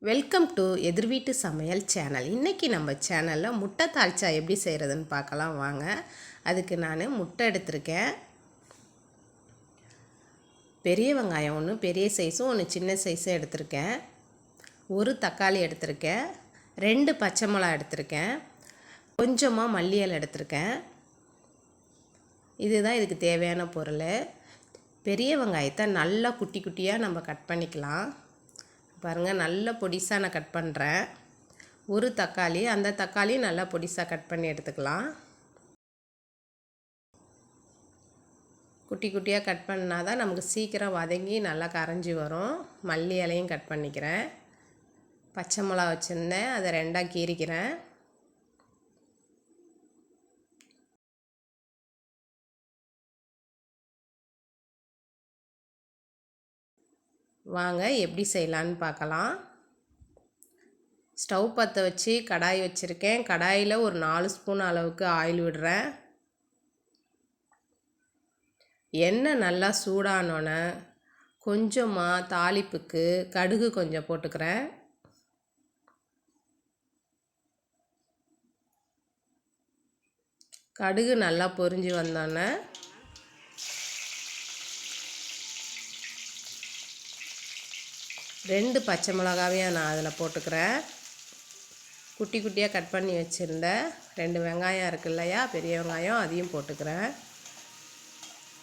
Welcome to எதிர் வீட்டு சமையல் சேனல். இன்றைக்கி நம்ம சேனலில் முட்டை தால்ச்சா எப்படி செய்கிறதுன்னு பார்க்கலாம் வாங்க. அதுக்கு நான் முட்டை எடுத்திருக்கேன். பெரிய வெங்காயம் ஒன்று பெரிய சைஸும் ஒன்று சின்ன சைஸும் எடுத்திருக்கேன். ஒரு தக்காளி எடுத்திருக்கேன். 2 பச்சை மிளகா எடுத்திருக்கேன். கொஞ்சமாக மல்லி இலை எடுத்திருக்கேன். இதுதான் இதுக்கு தேவையான பொருள். பெரிய வெங்காயத்தை நல்லா குட்டி குட்டியாக நம்ம கட் பண்ணிக்கலாம். பாருங்கள், நல்ல பொடிசாக நான் கட் பண்ணுறேன். ஒரு தக்காளி, அந்த தக்காளியும் நல்லா பொடிசாக கட் பண்ணி எடுத்துக்கலாம். குட்டி குட்டியாக கட் பண்ணால் தான் நமக்கு சீக்கிரம் வதங்கி நல்லா கரைஞ்சி வரும். மல்லி இலையும் கட் பண்ணிக்கிறேன். பச்சை மிளகா வச்சுருந்தேன், அதை 2ஆக கீறிக்கிறேன். வாங்க எப்படி செய்யலான்னு பார்க்கலாம். ஸ்டவ் பற்ற வச்சு கடாய் வச்சுருக்கேன். கடாயில் ஒரு 4 ஸ்பூன் அளவுக்கு ஆயில் விடுறேன். எண்ணெய் நல்லா சூடானோன்னே கொஞ்சமாக தாளிப்புக்கு கடுகு கொஞ்சம் போட்டுக்கிறேன். கடுகு நல்லா பொரிஞ்சு வந்தோன்னே ரெண்டு பச்சை மிளகாவையும் நான் அதில் போட்டுக்கிறேன். குட்டி குட்டியாக கட் பண்ணி வச்சுருந்தேன் 2 வெங்காயம் இருக்குது இல்லையா, பெரிய வெங்காயம், அதையும் போட்டுக்கிறேன்.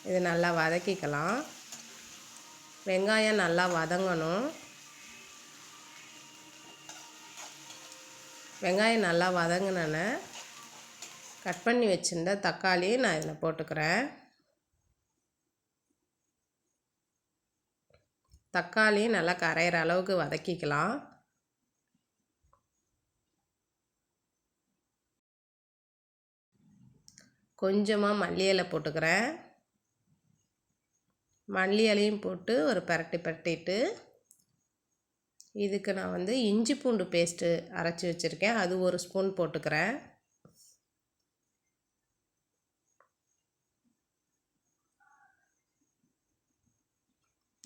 இது நல்லா வதக்கிக்கலாம். வெங்காயம் நல்லா வதங்கணும். வெங்காயம் நல்லா வதங்கினோன்னே கட் பண்ணி வச்சுருந்த தக்காளியும் நான் இதில் போட்டுக்கிறேன். தக்காளியும் நல்லா கரையிற அளவுக்கு வதக்கிக்கலாம். கொஞ்சமாக மல்லி இலை போட்டுக்கிறேன். மல்லி இலையும் போட்டு ஒரு பரட்டிட்டு இதுக்கு நான் இஞ்சி பூண்டு பேஸ்ட்டு அரைச்சி வச்சுருக்கேன். அது 1 ஸ்பூன் போட்டுக்கிறேன்.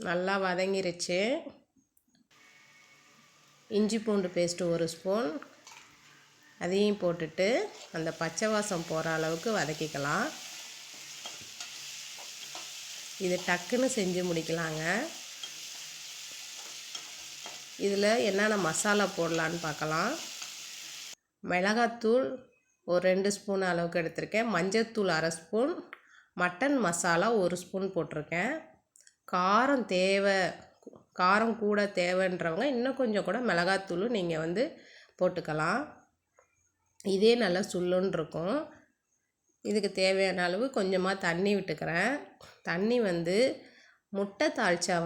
நல்லா வதங்கிருச்சு. இஞ்சி பூண்டு பேஸ்ட்டு 1 ஸ்பூன், அதையும் போட்டுட்டு அந்த பச்சை வாசம் போகிற அளவுக்கு வதக்கிக்கலாம். இது டக்குன்னு செஞ்சு முடிக்கலாங்க. இதில் என்னென்ன மசாலா போடலான்னு பார்க்கலாம். மிளகாத்தூள் ஒரு 2 ஸ்பூன் அளவுக்கு எடுத்திருக்கேன். மஞ்சள்தூள் 1/2 ஸ்பூன், மட்டன் மசாலா 1 ஸ்பூன் போட்டிருக்கேன். காரம் கூட தேவைன்றவங்க இன்னும் கொஞ்சம் கூட மிளகாத்தூளும் நீங்கள் போட்டுக்கலாம். இதே நல்லா சுள்ளுன்னு இருக்கும். இதுக்கு தேவையான அளவு கொஞ்சமாக தண்ணி விட்டுக்கிறேன். தண்ணி முட்டை தால்ச்சா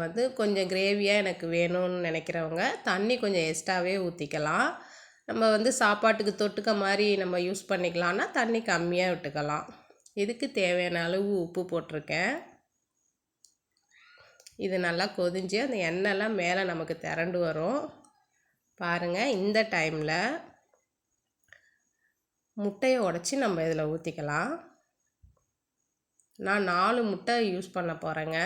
கொஞ்சம் கிரேவியாக எனக்கு வேணும்னு நினைக்கிறவங்க தண்ணி கொஞ்சம் எக்ஸ்ட்ராவே ஊற்றிக்கலாம். நம்ம சாப்பாட்டுக்கு தொட்டுக்க மாதிரி நம்ம யூஸ் பண்ணிக்கலாம்னா தண்ணி கம்மியாக விட்டுக்கலாம். இதுக்கு தேவையான அளவு உப்பு போட்டிருக்கேன். இது நல்லா கொதிஞ்சு அந்த எண்ணெய்லாம் மேலே நமக்கு திரண்டு வரும். பாருங்கள், இந்த டைமில் முட்டையை உடச்சி நம்ம இதில் ஊற்றிக்கலாம். நான் 4 முட்டை யூஸ் பண்ண போகிறேங்க.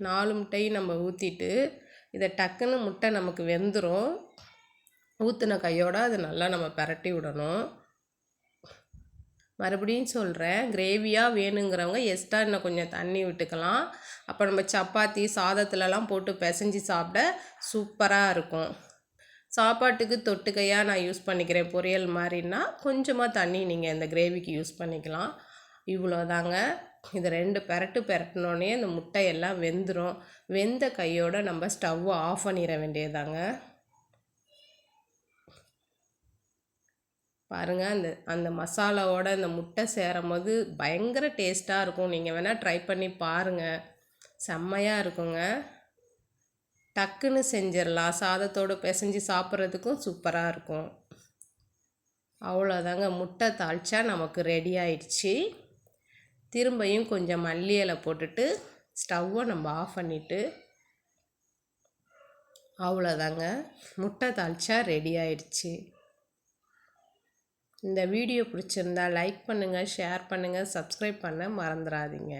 நாலு முட்டையும் நம்ம ஊற்றிட்டு இதை டக்குன்னு முட்டை நமக்கு வெந்துடும். ஊற்றின கையோடு அது நல்லா நம்ம பரட்டி விடணும். மறுபடியும் சொல்கிறேன், கிரேவியாக வேணுங்கிறவங்க எக்ஸ்ட்ரா இன்னும் கொஞ்சம் தண்ணி விட்டுக்கலாம். அப்போ நம்ம சப்பாத்தி சாதத்துலலாம் போட்டு பிசைஞ்சு சாப்பிட சூப்பராக இருக்கும். சாப்பாட்டுக்கு தொட்டுக்கையாக நான் யூஸ் பண்ணிக்கிறேன். பொரியல் மாதிரின்னா கொஞ்சமாக தண்ணி நீங்கள் இந்த கிரேவிக்கு யூஸ் பண்ணிக்கலாம். இவ்வளோதாங்க. இது 2 பெரட்டினோடனே இந்த முட்டையெல்லாம் வெந்துடும். வெந்த கையோடு நம்ம ஸ்டவ்வை ஆஃப் பண்ணிட வேண்டியதாங்க. பாருங்கள், அந்த மசாலாவோட இந்த முட்டை சேரும் போது பயங்கர டேஸ்ட்டாக இருக்கும். நீங்கள் வேணால் ட்ரை பண்ணி பாருங்கள், செம்மையாக இருக்குங்க. டக்குன்னு செஞ்சிடலாம். சாதத்தோடு பிசைஞ்சு சாப்பிட்றதுக்கும் சூப்பராக இருக்கும். அவ்வளோதாங்க, முட்டை தால்ச்சா நமக்கு ரெடி ஆயிடுச்சு. திரும்பியும் கொஞ்சம் மல்லி இலை போட்டுட்டு ஸ்டவ்வை நம்ம ஆஃப் பண்ணிவிட்டு அவ்வளோதாங்க, முட்டை தால்ச்சா ரெடி ஆயிடுச்சு. இந்த வீடியோ பிடிச்சிருந்தா லைக் பண்ணுங்கள், ஷேர் பண்ணுங்கள், சப்ஸ்கிரைப் பண்ண மறந்துடாதீங்க.